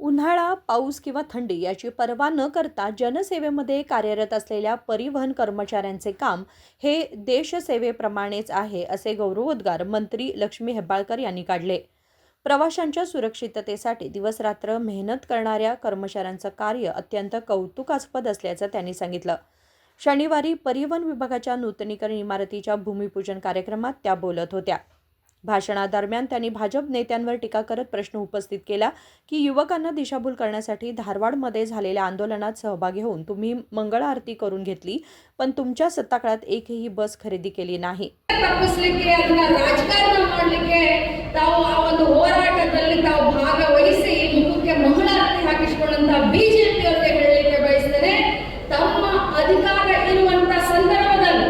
उन्हाळा, पाऊस किंवा थंडी याची पर्वा न करता जनसेवेमध्ये कार्यरत असलेल्या परिवहन कर्मचाऱ्यांचे काम हे देशसेवेप्रमाणेच आहे, असे गौरवोद्गार मंत्री लक्ष्मी हेब्बाळकर यांनी काढले. प्रवाशांच्या सुरक्षिततेसाठी दिवसरात्र मेहनत करणाऱ्या कर्मचाऱ्यांचं कार्य अत्यंत कौतुकास्पद असल्याचं त्यांनी सांगितलं. शनिवारी परिवहन विभागाच्या नूतनीकरण इमारतीच्या भूमिपूजन कार्यक्रमात त्या बोलत होत्या. भाषणादरम्यान त्यांनी भाजप नेत्यांवर टीका करत प्रश्न उपस्थित केला की युवकांना दिशाभूल करण्यासाठी धारवाडमध्ये झालेल्या आंदोलनात सहभागी होऊन तुम्ही मंगळ आरती करून घेतली, पण तुमच्या सत्ताकाळात एकही बस खरेदी केली नाही. ತಪ್ಪಿಸಲಿಕ್ಕೆ ಅದನ್ನ ರಾಜಕಾರಣ ಮಾಡಲಿಕ್ಕೆ ತಾವು ಆ ಒಂದು ಹೋರಾಟದಲ್ಲಿ ತಾವು ಭಾಗವಹಿಸಿ ಮುಖಕ್ಕೆ ಮಂಗಳಾರತಿ ಹಾಕಿಸಿಕೊಂಡಂತ ಬಿಜೆಪಿ ಅವರಿಗೆ ಹೇಳಲಿಕ್ಕೆ ಬಯಸ್ತೇನೆ, ತಮ್ಮ ಅಧಿಕಾರ ಇರುವಂತ ಸಂದರ್ಭದಲ್ಲಿ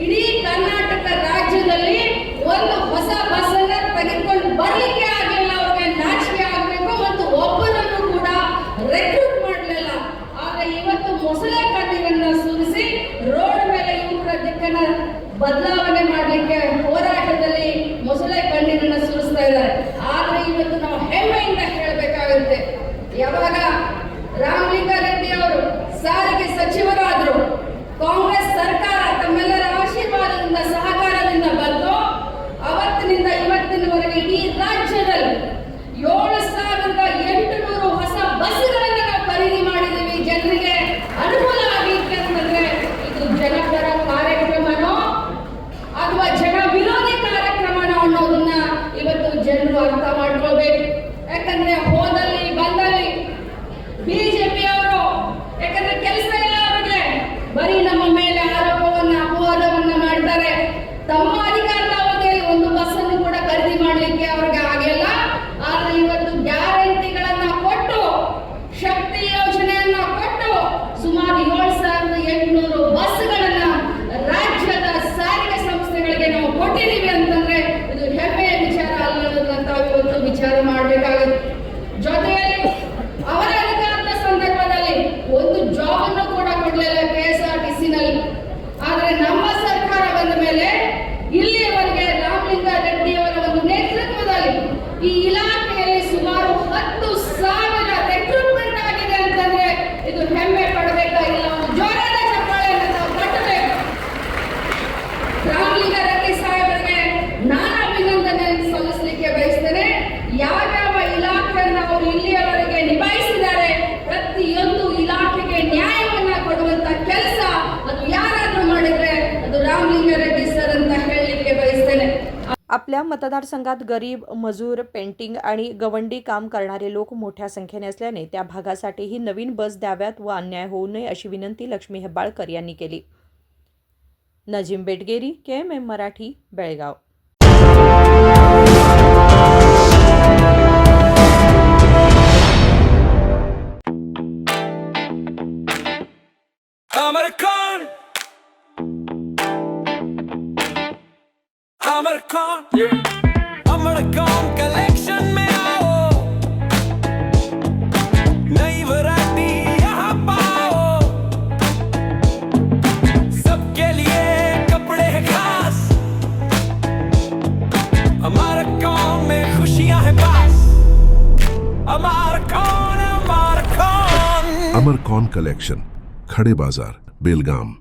ಇಡೀ ಕರ್ನಾಟಕ ರಾಜ್ಯದಲ್ಲಿ ಒಂದು ಹೊಸ ಬಸ್ ಅನ್ನ ತೆಗೆದುಕೊಂಡು ಬರಲಿಕ್ಕೆ ಆಗಲಿಲ್ಲ. ಅವರಿಗೆ ನಾಚಿಕೆ ಆಗಬೇಕು ಮತ್ತು ಒಬ್ಬರನ್ನು ಕೂಡ ರೆಕ್ರೂಟ್ ಮಾಡಲಿಲ್ಲ. ಆದ್ರೆ ಇವತ್ತು ಮೊಸಳೆ ಕಣ್ಣಿರನ್ನ ಸುರಿಸಿ ರೋಡ್ ಮೇಲೆ ಯುವಕರ ದಿಕ್ಕನ್ನ ಬದಲಾವಣೆ ಮಾಡಲಿಕ್ಕೆ ಹೋರಾಟದಲ್ಲಿ ಮೊಸಳೆ ಕಣ್ಣೀರನ್ನ ಸುರಿಸ್ತಾ ಇದ್ದಾರೆ. ಆದ್ರೆ ಇವತ್ತು ನಾವು ಹೆಮ್ಮೆಯಿಂದ ಹೇಳಬೇಕಾಗುತ್ತೆ, ಯಾವಾಗ ರಾಮಲಿಂಗಾರೆಡ್ಡಿ ಅವರು ಸಾರಿಗೆ ಸಚಿವರಾದರು, ಕಾಂಗ್ರೆಸ್ ಸರ್ಕಾರ ತಮ್ಮೆಲ್ಲರ ಆಶೀರ್ವಾದದಿಂದ ಸಹಕಾರದಿಂದ ಬಂದು ಅವತ್ತಿನಿಂದ ಇವತ್ತಿನವರೆಗೆ ಇಡೀ ರಾಜ್ಯದಲ್ಲಿ 7,800 ಹೊಸ ಬಸ್ಗಳನ್ನು ನಾವು ಖರೀದಿ ಮಾಡಿದ್ದೀವಿ. ಜನರಿಗೆ ಅನುಕೂಲ ಆಗಲಿಕ್ಕೆ ಅಂತಂದ್ರೆ ಇದು ಜನಪರ ಕಾರ್ಯಕ್ರಮನೋ ಅಥವಾ ಜನ ವಿರೋಧಿ ಕಾರ್ಯಕ್ರಮನೋ ಅನ್ನೋದನ್ನ ಇವತ್ತು ಜನರು ಅರ್ಥ ಮಾಡ್ಕೊಳ್ಬೇಕು. ಯಾಕಂದ್ರೆ ಹೋದಲ್ಲಿ ಬಂದಲ್ಲಿ ಬಿಜೆಪಿ ಅವರು ಯಾಕಂದ್ರೆ ಕೆಲಸ ಇಲ್ಲ ಅವರಿಗೆ, ಬರೀ ನಮ್ಮ ಮೇಲೆ ಆರೋಪವನ್ನ ಅಪವಾದವನ್ನ ಮಾಡ್ತಾರೆ. ತಮ್ಮ ಅಧಿಕಾರದ ಅವಧಿಯಲ್ಲಿ ಒಂದು ಬಸ್ ಅನ್ನು ಕೂಡ ಖರೀದಿ ಮಾಡಲಿಕ್ಕೆ ಅವ್ರಿಗೆ ಆಗಿಲ್ಲ. ಆದ್ರೆ ಇವತ್ತು ಗ್ಯಾರಂಟಿಗಳನ್ನ ಕೊಟ್ಟು, ಶಕ್ತಿ ಯೋಜನೆಯನ್ನ ಕೊಟ್ಟು ಸುಮಾರು 7,800 ಬಸ್ಗಳನ್ನ ರಾಜ್ಯದ ಸಾರಿಗೆ ಸಂಸ್ಥೆಗಳಿಗೆ ನಾವು ಕೊಟ್ಟಿದ್ದೀವಿ ಅಂತಂದ್ರೆ ಇದು ಹೆಮ್ಮೆಯ ವಿಚಾರ ಅಲ್ಲದನ್ನ ತಾವು ಇವತ್ತು ವಿಚಾರ ಮಾಡಬೇಕಾಗುತ್ತೆ. ಜೊತೆಯಲ್ಲಿ ಅವರ ಅಧಿಕಾರದ ಸಂದರ್ಭದಲ್ಲಿ ಒಂದು ಜಾಬ್ ಅನ್ನು ಕೂಡ ಕೊಡಲಿಲ್ಲ KSRTC ನಲ್ಲಿ. ಆದ್ರೆ ನಮ್ಮ ಸರ್ಕಾರ ಬಂದ ಮೇಲೆ ಇಲ್ಲಿಯವರೆಗೆ ರಾಮಲಿಂಗಾರೆಡ್ಡಿ ಅವರ ಒಂದು ನೇತೃತ್ವದಲ್ಲಿ ಈ ಇಲಾಖೆಯಲ್ಲಿ ಸುಮಾರು 10,000 ರೆಕ್ರೂಟ್ಮೆಂಟ್ ಆಗಿದೆ ಅಂತಂದ್ರೆ ಇದು ಹೆಮ್ಮೆ ಪಡಬೇಕಾಗಿಲ್ಲ. ಒಂದು ಜೋರಾದ ಚಪ್ಪಾಳೆಯನ್ನು ನಾವು ಕಟ್ಟಬೇಕು. ರಾಮಲಿಂಗಾರೆಡ್ಡಿ ಸಾಹೇಬರಿಗೆ ನಾನು ಅಭಿನಂದನೆ ಸಲ್ಲಿಸಲಿಕ್ಕೆ ಬಯಸ್ತೇನೆ. ಯಾವ್ಯಾವ ಇಲಾಖೆಯನ್ನು ಅವರು ಇಲ್ಲಿಯವರೆಗೆ ನಿಭಾಯಿಸಿದ್ದಾರೆ, ಪ್ರತಿಯೊಂದು ಇಲಾಖೆಗೆ ನ್ಯಾಯವನ್ನ ಕೊಡುವಂತ ಕೆಲಸ ಅದು ಯಾರಾದ್ರೂ ಮಾಡಿದ್ರೆ ಅದು ರಾಮಲಿಂಗಾರೆಡ್ಡಿ ಸರ್ ಅಂತ ಹೇಳಲಿಕ್ಕೆ ಬಯಸ್ತೇನೆ. आपल्या मतदारसंघात गरीब, मजूर, पेंटिंग आणि गवंडी काम करणारे लोक मोठ्या संख्येने असल्याने त्या भागासाठीही नवीन बस द्याव्यात व अन्याय होऊ नये अशी विनंती लक्ष्मी हेब्बाळकर यांनी केली. नजीम बेटगेरी, KMM मराठी, बेळगाव. अमरकॉन कलेक्शन में आओ, नई वैरायटी यहाँ पाओ, सबके लिए कपड़े हैं खास, अमरकॉन में खुशियाँ हैं पास, अमरकॉन। अमरकॉन कलेक्शन, खड़े बाजार, बेलगाम.